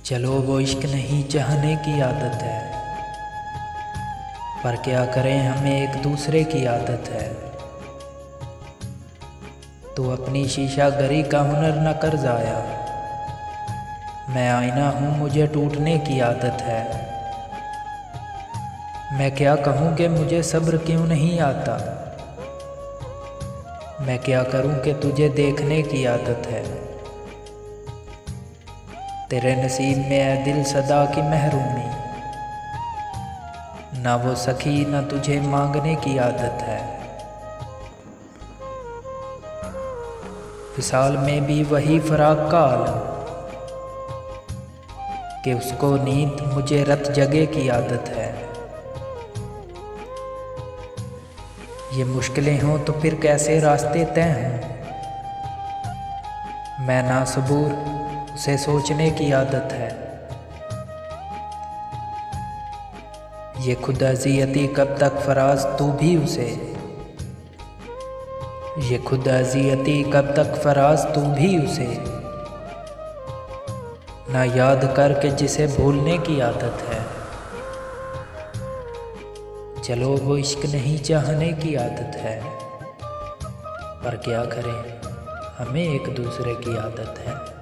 चलो वो इश्क नहीं चाहने की आदत है, पर क्या करें हमें एक दूसरे की आदत है। तू अपनी शीशा गरी का हुनर न कर जाया, मैं आईना हूँ मुझे टूटने की आदत है। मैं क्या कहूँ कि मुझे सब्र क्यों नहीं आता, मैं क्या करूँ कि तुझे देखने की आदत है। तेरे नसीब में है दिल सदा की महरूमी, ना वो सखी ना तुझे मांगने की आदत है। विसाल में भी वही फराक का आलम, कि उसको नींद मुझे रत जगे की आदत है। ये मुश्किलें हों तो फिर कैसे रास्ते तय हों, मैं ना सबूर उसे सोचने की आदत है। ये खुद अज़ियती कब तक फराज तू भी उसे, ये खुद अज़ियती कब तक फराज तू भी उसे, ना याद करके जिसे भूलने की आदत है। चलो वो इश्क नहीं चाहने की आदत है, पर क्या करें हमें एक दूसरे की आदत है।